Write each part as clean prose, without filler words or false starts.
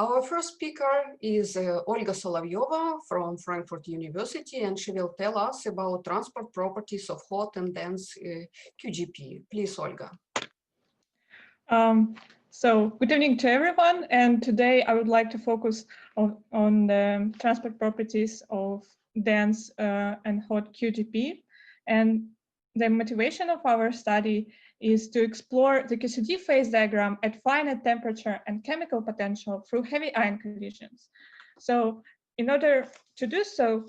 Our first speaker is Olga Soloveva from Frankfurt University, and she will tell us about transport properties of hot and dense QGP. Please, Olga. So good evening to everyone, and today I would like to focus on the transport properties of dense and hot QGP. And the motivation of our study is to explore the QCD phase diagram at finite temperature and chemical potential through heavy ion collisions. So in order to do so,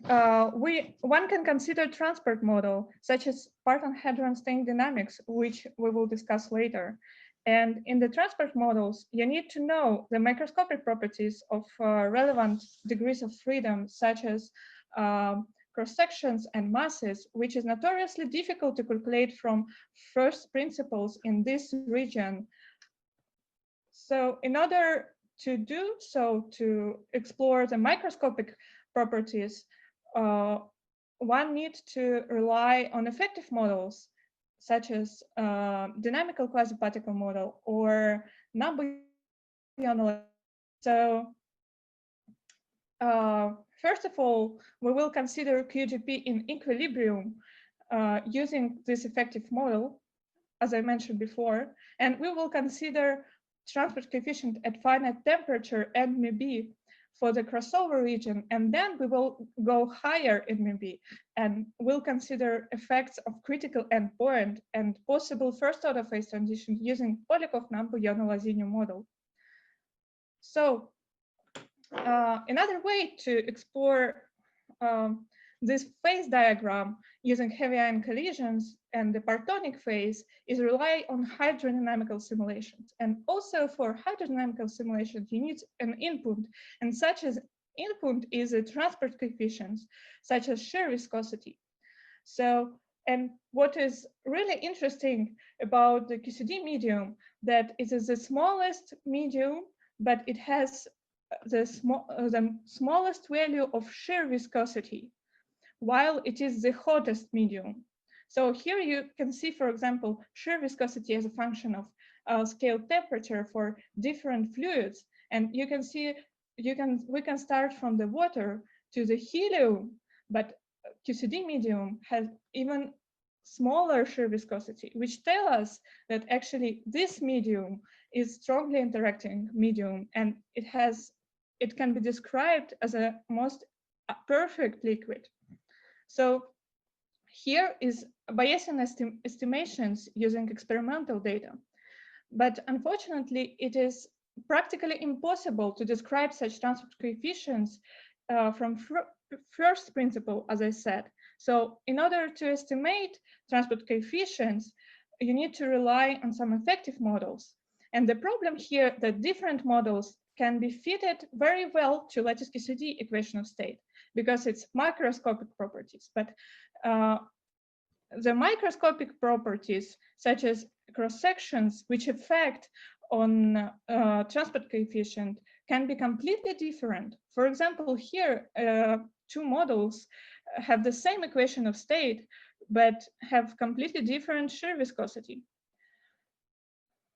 one can consider transport model such as Parton-Hadron string dynamics, which we will discuss later. And in the transport models, you need to know the microscopic properties of relevant degrees of freedom, such as cross-sections and masses, which is notoriously difficult to calculate from first principles in this region. So in order to do so, to explore the microscopic properties, one needs to rely on effective models, such as Dynamical QuasiParticle Model or Nambu-Jona-Lasinio. So first of all, we will consider QGP in equilibrium using this effective model, as I mentioned before, and we will consider transport coefficient at finite temperature and maybe for the crossover region, and then we will go higher in maybe, and we'll consider effects of critical endpoint and possible first-order phase transition using Polyakov Nambu-Jona-Lasinio model. So another way to explore this phase diagram using heavy ion collisions and the partonic phase is rely on hydrodynamical simulations. And also for hydrodynamical simulations, you need an input, and such as input is a transport coefficients, such as shear viscosity. So, and what is really interesting about the QCD medium, that it is the smallest medium, but it has the smallest value of shear viscosity, while it is the hottest medium. So here you can see, for example, shear viscosity as a function of scale temperature for different fluids. And you can see, we can start from the water to the helium, but QCD medium has even smaller shear viscosity, which tell us that actually this medium is strongly interacting medium, and it can be described as a most perfect liquid. So here is Bayesian estimations using experimental data. But unfortunately, it is practically impossible to describe such transport coefficients from first principle, as I said. So in order to estimate transport coefficients, you need to rely on some effective models. And the problem here that different models can be fitted very well to lattice QCD equation of state, because it's macroscopic properties. But the microscopic properties, such as cross-sections, which affect on transport coefficient, can be completely different. For example, here, two models have the same equation of state, but have completely different shear viscosity.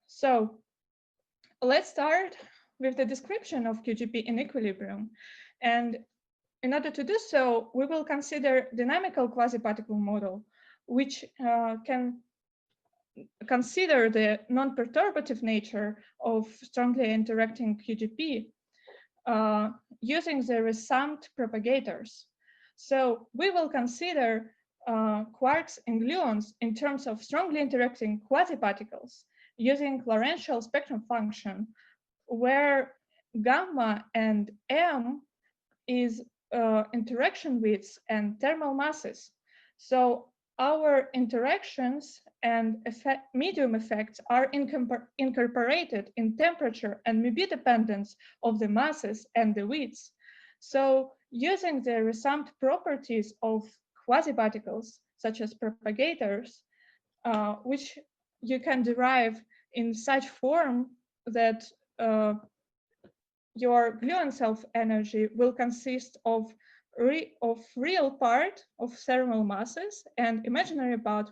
So let's start with the description of QGP in equilibrium. And in order to do so, we will consider Dynamical QuasiParticle Model, which can consider the non-perturbative nature of strongly interacting QGP using the resumed propagators. So we will consider quarks and gluons in terms of strongly interacting quasiparticles using Lorentzian spectrum function, where gamma and m is interaction widths and thermal masses. So our interactions and medium effects are incorporated in temperature and maybe dependence of the masses and the widths. So using the resumed properties of quasiparticles, such as propagators, which you can derive in such form that your gluon self-energy will consist of real part of thermal masses, and imaginary part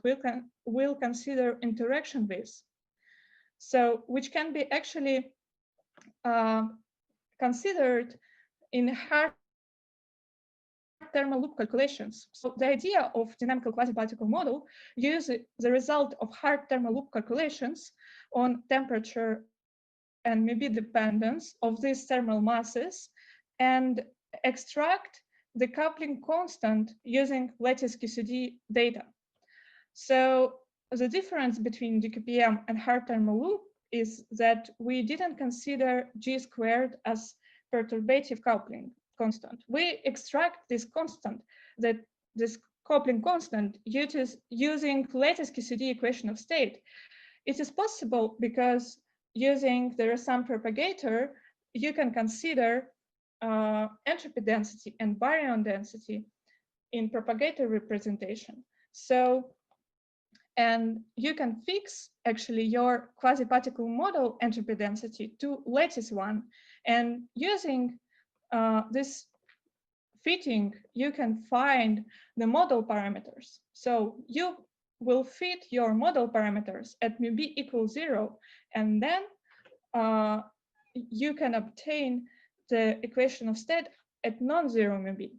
will consider interaction with. So which can be actually considered in hard thermal loop calculations. So the idea of dynamical quasi-particle model uses the result of hard thermal loop calculations on temperature and maybe dependence of these thermal masses and extract the coupling constant using lattice QCD data. So the difference between DQPM and hard thermal loop is that we didn't consider G squared as perturbative coupling constant. We extract this constant, this coupling constant, using lattice QCD equation of state. It is possible because using the Rassam propagator, you can consider entropy density and baryon density in propagator representation. So, and you can fix actually your quasi-particle model entropy density to lattice one. And using this fitting, you can find the model parameters. So you will fit your model parameters at mu b equals 0, and then you can obtain the equation of state at non-zero mu b.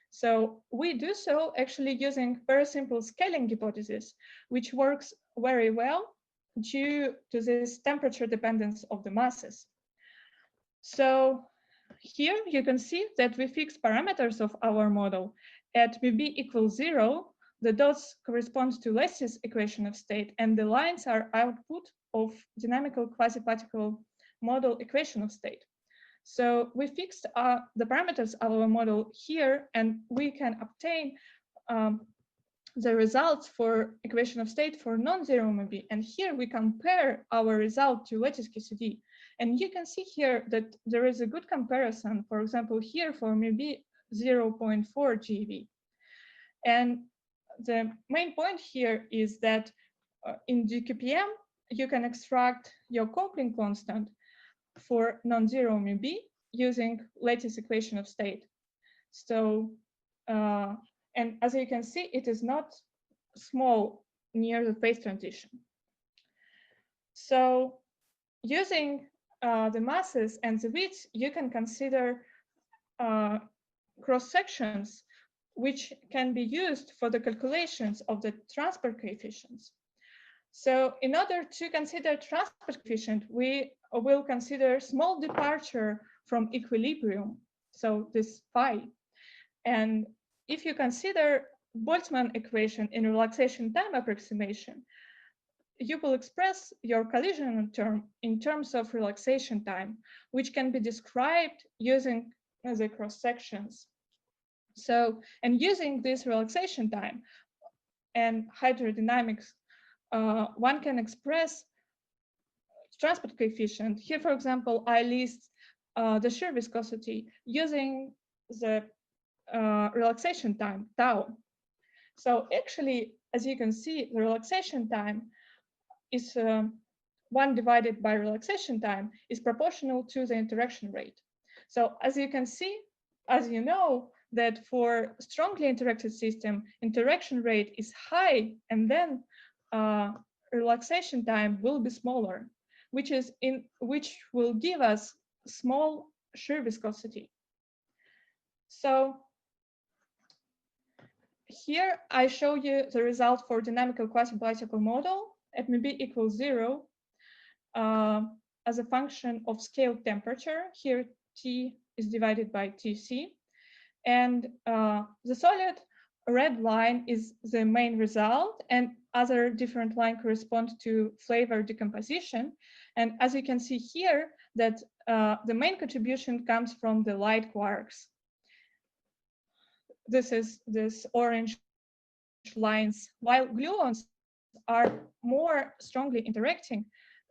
So we do so actually using very simple scaling hypothesis, which works very well due to this temperature dependence of the masses. So here you can see that we fix parameters of our model at mu b equals 0. The dots correspond to lattice equation of state, and the lines are output of dynamical quasi-particle model equation of state. So we fixed the parameters of our model here, and we can obtain the results for equation of state for non-zero mu b. And here we compare our result to lattice QCD. And you can see here that there is a good comparison, for example, here for mu b 0.4 GeV. And the main point here is that in DQPM, you can extract your coupling constant for non-zero mu b using lattice equation of state. So, and as you can see, it is not small near the phase transition. So using the masses and the widths, you can consider cross sections which can be used for the calculations of the transport coefficients. So in order to consider transport coefficient, we will consider small departure from equilibrium, so this phi. And if you consider Boltzmann equation in relaxation time approximation, you will express your collision term in terms of relaxation time, which can be described using the cross sections. So, and using this relaxation time and hydrodynamics, one can express transport coefficient. Here, for example, I list the shear viscosity using the relaxation time, tau. So actually, as you can see, the relaxation time is 1 divided by relaxation time is proportional to the interaction rate. So as you can see, as you know, that for strongly interacted system, interaction rate is high, and then relaxation time will be smaller, which will give us small shear viscosity. So here I show you the result for dynamical quasi-particle model at mu b equals 0 as a function of scale temperature. Here T is divided by Tc. And the solid red line is the main result, and other different lines correspond to flavor decomposition. And as you can see here, that the main contribution comes from the light quarks. This is this orange lines. While gluons are more strongly interacting,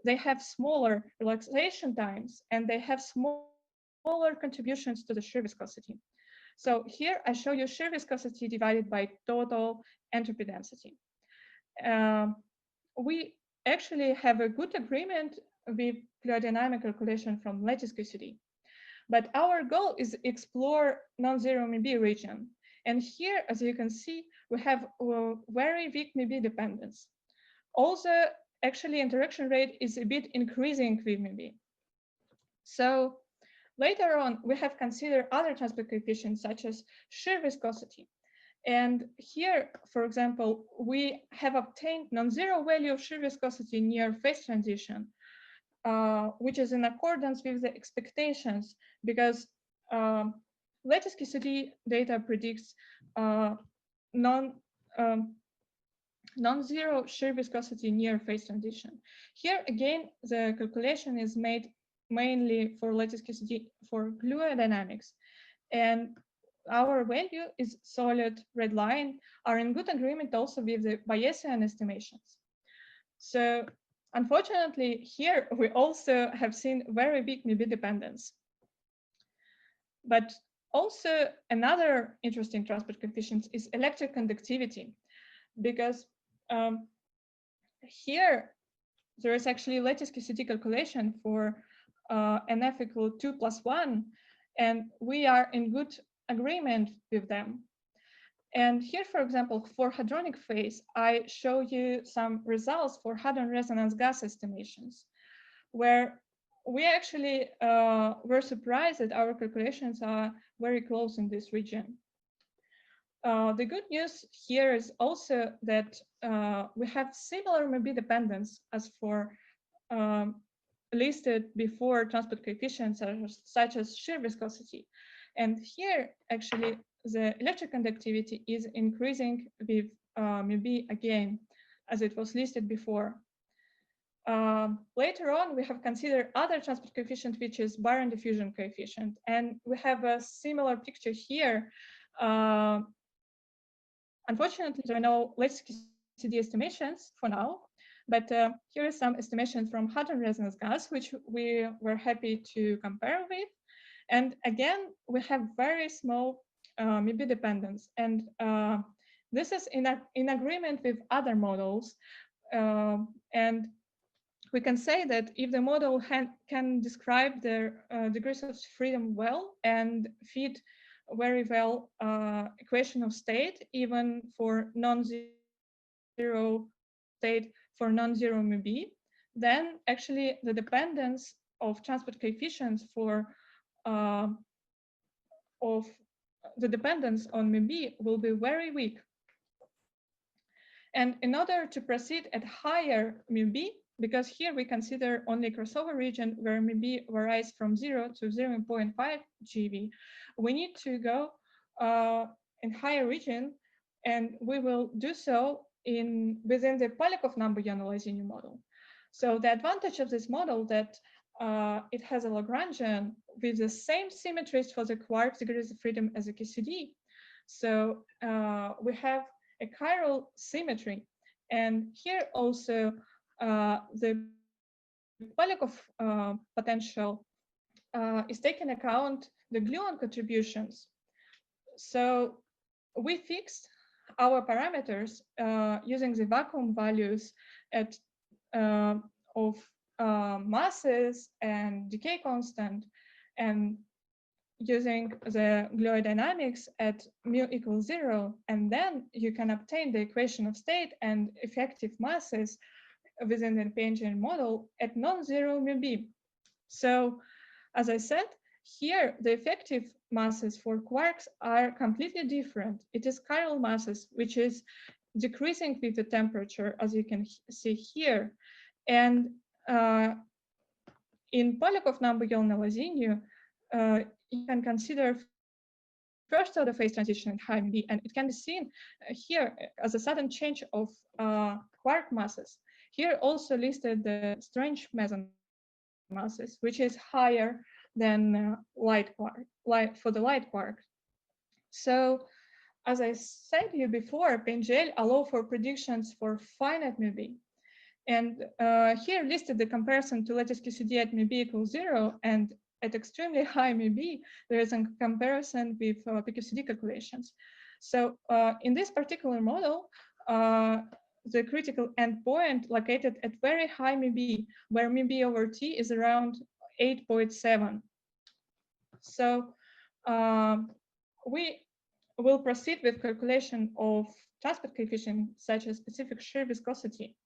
they have smaller relaxation times, and they have smaller contributions to the shear viscosity. So here I show you shear viscosity divided by total entropy density. We actually have a good agreement with fluidodynamic calculation from lattice QCD. But our goal is to explore non-zero mu b region. And here, as you can see, we have a very weak mu b dependence. Also, actually, interaction rate is a bit increasing with mu b. So later on, we have considered other transport coefficients such as shear viscosity. And here, for example, we have obtained non-zero value of shear viscosity near phase transition, which is in accordance with the expectations, because lattice QCD data predicts non-zero shear viscosity near phase transition. Here again, the calculation is made mainly for lattice QCD for Gluon dynamics, and our value is solid red line are in good agreement also with the Bayesian estimations. So unfortunately, here we also have seen very big maybe dependence. But also another interesting transport coefficient is electric conductivity, because here there is actually lattice QCD calculation for NF equal 2 + 1, and we are in good agreement with them. And here, for example, for hadronic phase, I show you some results for hadron resonance gas estimations, where we actually were surprised that our calculations are very close in this region. The good news here is also that we have similar maybe dependence as for listed before transport coefficients such as shear viscosity. And here, actually, the electric conductivity is increasing with maybe again, as it was listed before. Later on, we have considered other transport coefficient, which is baryon diffusion coefficient. And we have a similar picture here. Unfortunately, there are no lattice QCD estimations for now, but here is some estimation from hadron resonance gas, which we were happy to compare with. And again, we have very small maybe dependence. And this is in agreement with other models. And we can say that if the model can describe their degrees of freedom well and fit very well equation of state, even for non-zero state for non-zero maybe, then actually the dependence of transport coefficients for of the dependence on maybe will be very weak. And in order to proceed at higher maybe, because here we consider only crossover region where maybe varies from 0 to 0.5 GeV, we need to go in higher region, and we will do so within the Polyakov Nambu-Jona-Lasinio model. So the advantage of this model that it has a Lagrangian with the same symmetries for the quark degrees of freedom as a QCD. So we have a chiral symmetry, and here also the Polyakov potential is taking account the gluon contributions. So we fixed our parameters using the vacuum values at of masses and decay constant, and using the Gluon dynamics at mu equals 0, and then you can obtain the equation of state and effective masses within the PNJL model at non-zero mu b. So, as I said, here the effective masses for quarks are completely different. It is chiral masses, which is decreasing with the temperature, as you can see here. And in Polyakov Nambu-Jona-Lasinio, you can consider first order phase transition at high MB, and it can be seen here as a sudden change of quark masses. Here also listed the strange meson masses, which is higher than light quark, for the light quark. So, as I said to you before, PNJL allow for predictions for finite MB. And here listed the comparison to lattice QCD at MB equals 0, and at extremely high MB, there is a comparison with PQCD calculations. So in this particular model, the critical endpoint located at very high MB, where MB over T is around 8.7. So we will proceed with calculation of transport coefficient, such as specific shear viscosity.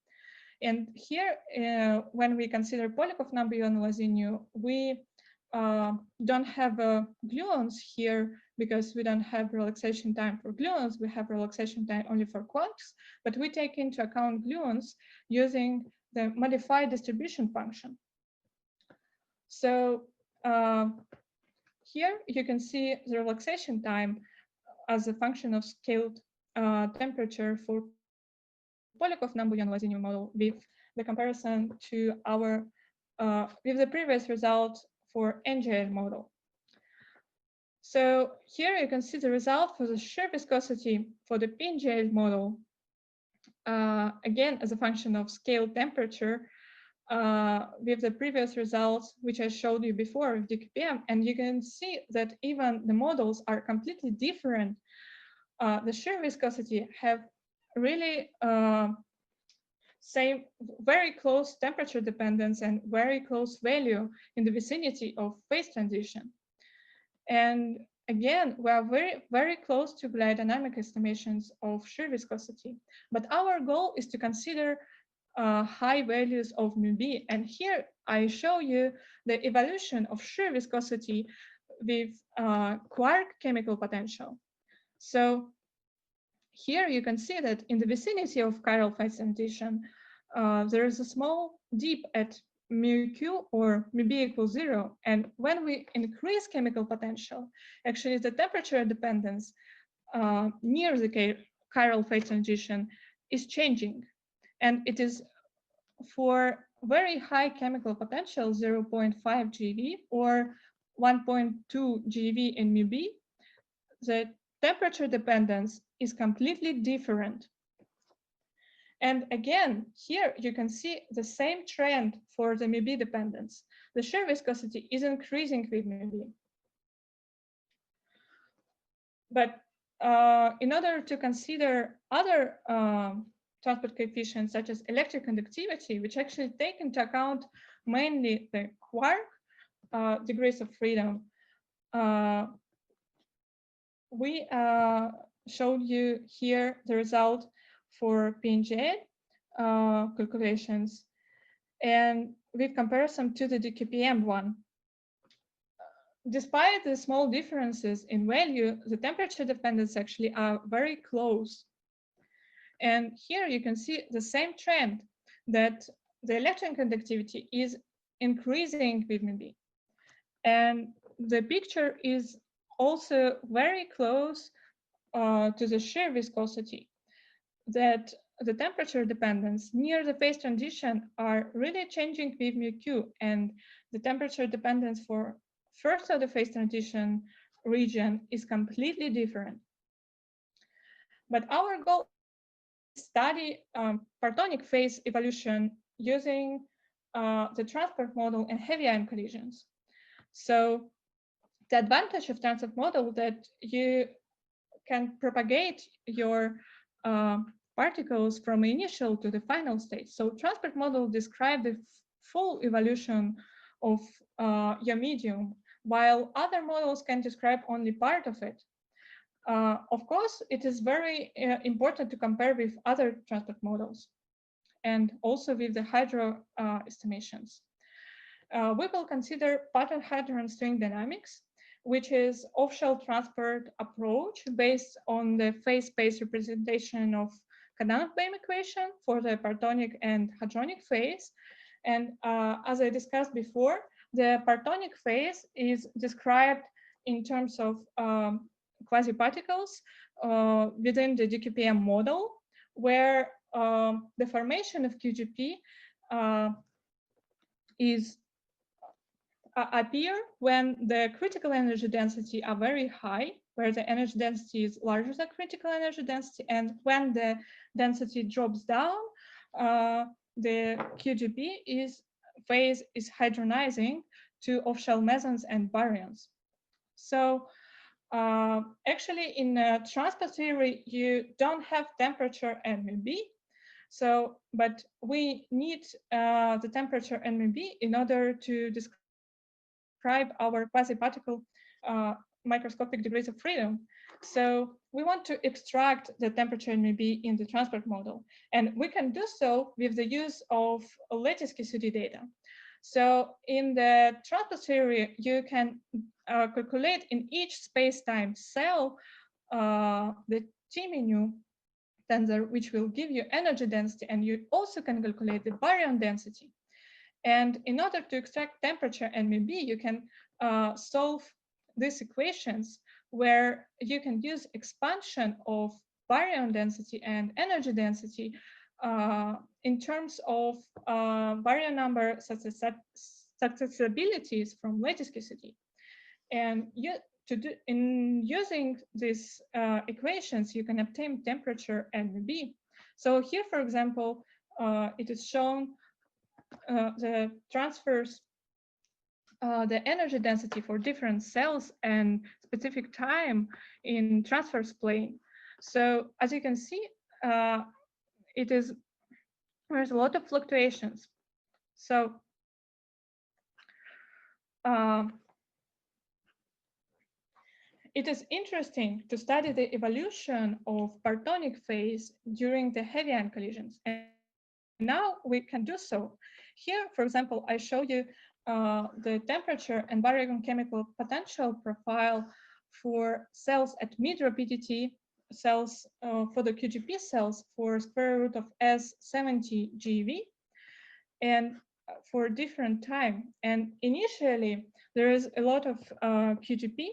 And here, when we consider Polyakov Nambu-Jona-Lasinio, we don't have gluons here because we don't have relaxation time for gluons. We have relaxation time only for quarks, but we take into account gluons using the modified distribution function. So here you can see the relaxation time as a function of scaled temperature for Polyakov Nambu-Jona-Lasinio model with the comparison to our with the previous result for PNJL model. So here you can see the result for the shear viscosity for the PNJL model, again as a function of scaled temperature with the previous results, which I showed you before with DQPM, and you can see that even the models are completely different. The shear viscosity have really same very close temperature dependence and very close value in the vicinity of phase transition. And again, we are very close to Gluon dynamic estimations of shear viscosity. But our goal is to consider high values of μb. And here I show you the evolution of shear viscosity with Quark chemical potential. So here you can see that in the vicinity of chiral phase transition, there is a small dip at μq or μb equals 0. And when we increase chemical potential, actually the temperature dependence near the chiral phase transition is changing. And it is for very high chemical potential, 0.5 GeV or 1.2 GeV in μb, the temperature dependence is completely different. And again, here you can see the same trend for the μb dependence. The shear viscosity is increasing with μb. But in order to consider other transport coefficients, such as electric conductivity, which actually take into account mainly the Quark degrees of freedom, we showed you here the result for PNJL calculations, and with comparison to the DQPM one. Despite the small differences in value, the temperature dependence actually are very close. And here you can see the same trend that the electron conductivity is increasing with μb. And the picture is also very close to the shear viscosity, that the temperature dependence near the phase transition are really changing with μq, and the temperature dependence for first of the phase transition region is completely different. But our goal is to study partonic phase evolution using the transport model and heavy ion collisions. So the advantage of transport model that you can propagate your particles from initial to the final state. So transport model describes the full evolution of your medium, while other models can describe only part of it. Of course, it is very important to compare with other transport models and also with the hydro estimations. We will consider pattern hadron string dynamics, which is off-shell transport approach based on the phase space representation of Canonic-Bohm equation for the partonic and hadronic phase. And as I discussed before, the partonic phase is described in terms of quasi-particles within the DQPM model, where the formation of QGP is appear when the critical energy density are very high, where the energy density is larger than critical energy density, and when the density drops down, the QGP phase is hadronizing to off-shell mesons and baryons. So actually in transport theory, you don't have temperature and μb. So, but we need the temperature and μb in order to describe our quasi-particle microscopic degrees of freedom. So we want to extract the temperature and μb in the transport model. And we can do so with the use of lattice QCD data. So in the transport theory, you can calculate in each space-time cell the T-menu tensor, which will give you energy density, and you also can calculate the baryon density. And in order to extract temperature and maybe you can solve these equations where you can use expansion of baryon density and energy density in terms of baryon number susceptibilities from lattice QCD. And in using these equations, you can obtain temperature and maybe. So here, for example, it is shown the transfers, the energy density for different cells and specific time in transverse plane. So as you can see, there's a lot of fluctuations. So it is interesting to study the evolution of partonic phase during the heavy ion collisions. And now we can do so. Here, for example, I show you the temperature and baryon chemical potential profile for cells at mid rapidity, cells for the QGP cells for square root of S70 GeV, and for different time. And initially, there is a lot of QGP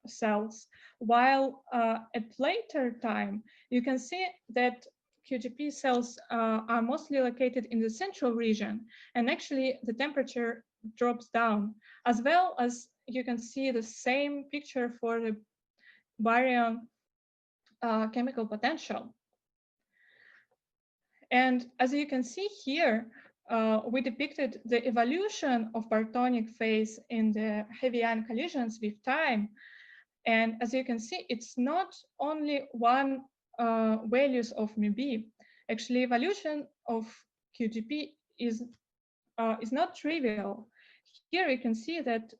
cells, while at later time, you can see that QGP cells are mostly located in the central region, and actually the temperature drops down, as well as you can see the same picture for the baryon chemical potential. And as you can see here, we depicted the evolution of partonic phase in the heavy ion collisions with time. And as you can see, it's not only one values of µb. Actually, evolution of QGP is not trivial. Here you can see that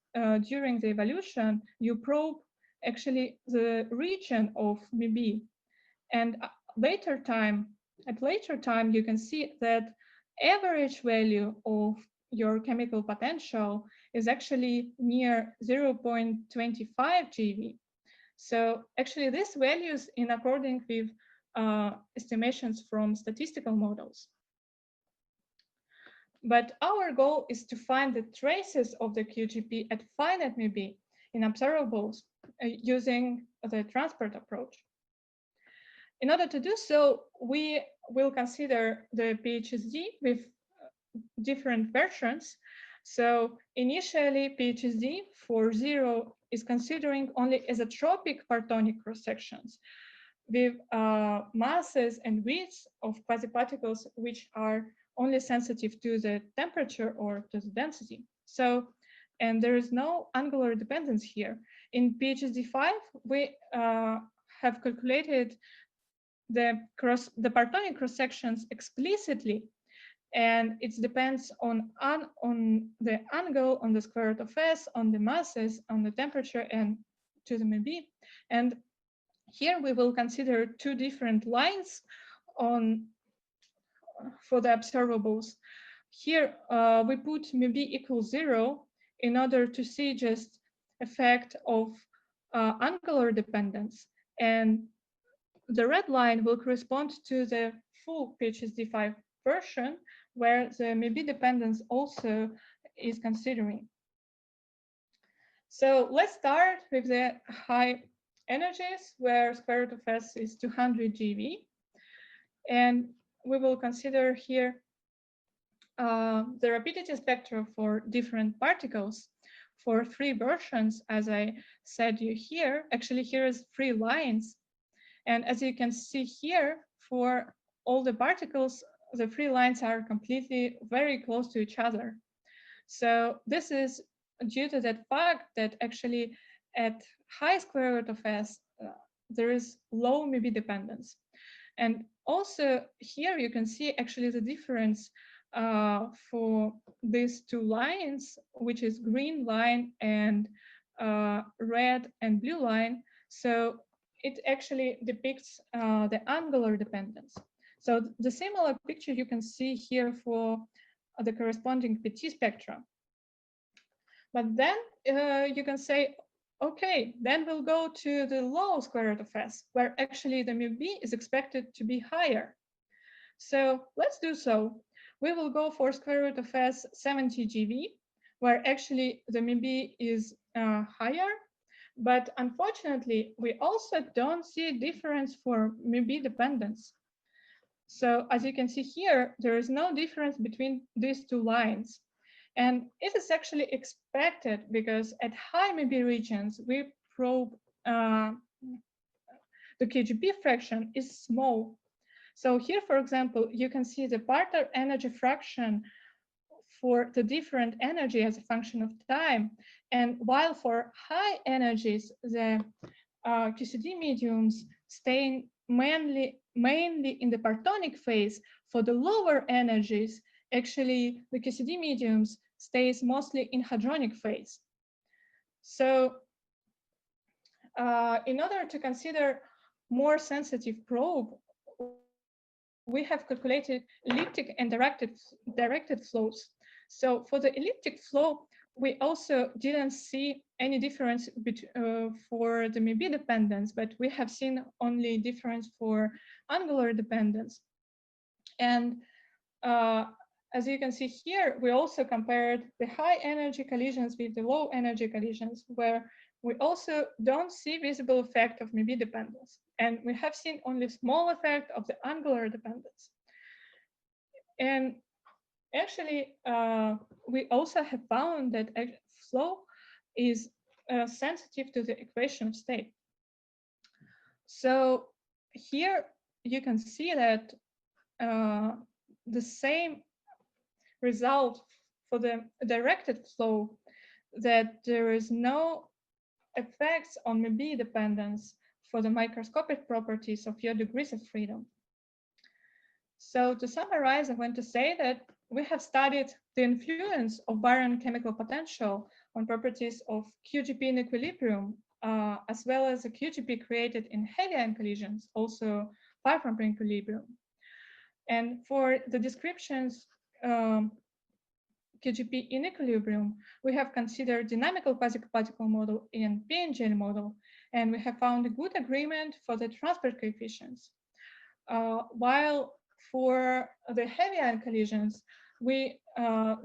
during the evolution, you probe actually the region of µb. And at later time, you can see that average value of your chemical potential is actually near 0.25 GeV. So actually these values in accordance with estimations from statistical models. But our goal is to find the traces of the QGP at finite µb in observables using the transport approach. In order to do so, we will consider the PHSD with different versions. So initially, PHSD for 0 is considering only isotropic partonic cross-sections with masses and widths of quasiparticles which are only sensitive to the temperature or to the density. So, and there is no angular dependence here. In PHSD 5, we have calculated the partonic cross-sections explicitly, and it depends on the angle, on the square root of S, on the masses, on the temperature, and to the µb. And here we will consider two different lines for the observables. Here we put µb equals 0 in order to see just effect of angular dependence, and the red line will correspond to the full PHSD 5 version, where the µb dependence also is considering. So let's start with the high energies, where square root of S is 200 GeV. And we will consider here the rapidity spectra for different particles for 3 versions, as I said you here. Actually, here is 3 lines. And as you can see here, for all the particles, the 3 lines are completely very close to each other. So this is due to that fact that actually at high square root of S, there is low µb dependence. And also here you can see actually the difference for these 2 lines, which is green line and red and blue line. So it actually depicts the angular dependence. So the similar picture you can see here for the corresponding PT spectra. But then you can say, okay, then we'll go to the low square root of S, where actually the mu B is expected to be higher. So let's do so. We will go for square root of S 70 GeV, where actually the mu B is higher. But unfortunately, we also don't see a difference for mu B dependence. So as you can see here, there is no difference between these two lines. And it is actually expected because at high mu B regions, we probe the QGP fraction is small. So here, for example, you can see the partner energy fraction for the different energy as a function of time. And while for high energies, the QCD mediums stay mainly in the partonic phase, for the lower energies, actually the QCD mediums stays mostly in hadronic phase. So in order to consider more sensitive probe, we have calculated elliptic and directed flows. So for the elliptic flow, we also didn't see any difference for the mu B dependence, but we have seen only difference for angular dependence. And as you can see here, we also compared the high energy collisions with the low energy collisions, where we also don't see visible effect of mu B dependence. And we have seen only small effect of the angular dependence. And actually, we also have found that flow is sensitive to the equation of state. So here you can see that the same result for the directed flow, that there is no effects on mu B dependence for the microscopic properties of your degrees of freedom. So to summarize, I want to say that we have studied the influence of baryon chemical potential on properties of QGP in equilibrium, as well as a QGP created in heavy ion collisions, also far from equilibrium. And for the descriptions QGP in equilibrium, we have considered dynamical QuasiParticle model and PNJL model, and we have found a good agreement for the transport coefficients. While for the heavy ion collisions, we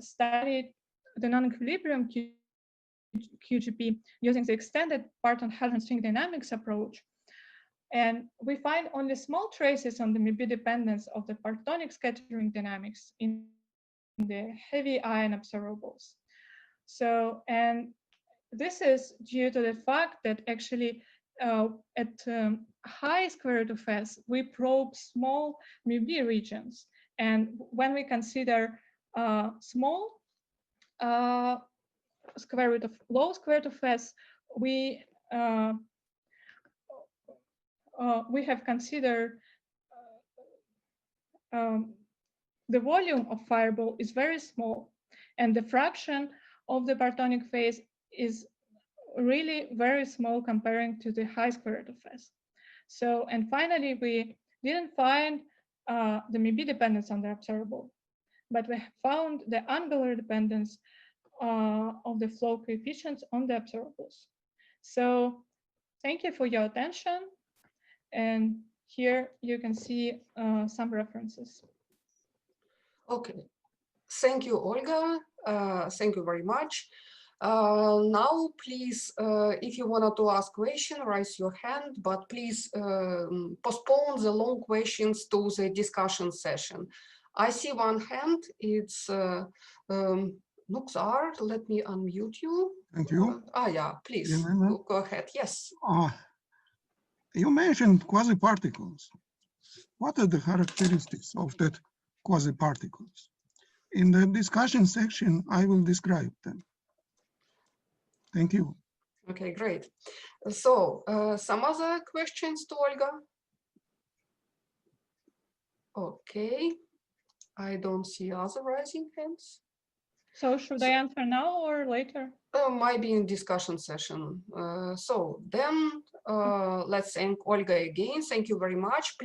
studied the non-equilibrium QGP using the extended parton hadron string dynamics approach. And we find only small traces on the mu B dependence of the partonic scattering dynamics in the heavy ion observables. So, and this is due to the fact that actually at high square root of S, we probe small mu B regions. And when we consider small square root of low square root of S, we have considered the volume of fireball is very small, and the fraction of the partonic phase is really very small comparing to the high square root of S. So, and finally, we didn't find the mu B dependence on the observable, but we have found the angular dependence of the flow coefficients on the observables. So thank you for your attention. And here you can see some references. Okay, thank you, Olga. Thank you very much. Now, please, if you wanted to ask question, raise your hand, but please postpone the long questions to the discussion session. I see one hand, it's Nuxar, let me unmute you. Thank you. Yeah, please, go ahead, yes. You mentioned quasi-particles. What are the characteristics of that quasi-particles? In the discussion section, I will describe them. Thank you. Okay, great. So, some other questions to Olga? Okay, I don't see other raising hands. So should I answer now or later? Might be in discussion session. So then let's thank Olga again. Thank you very much.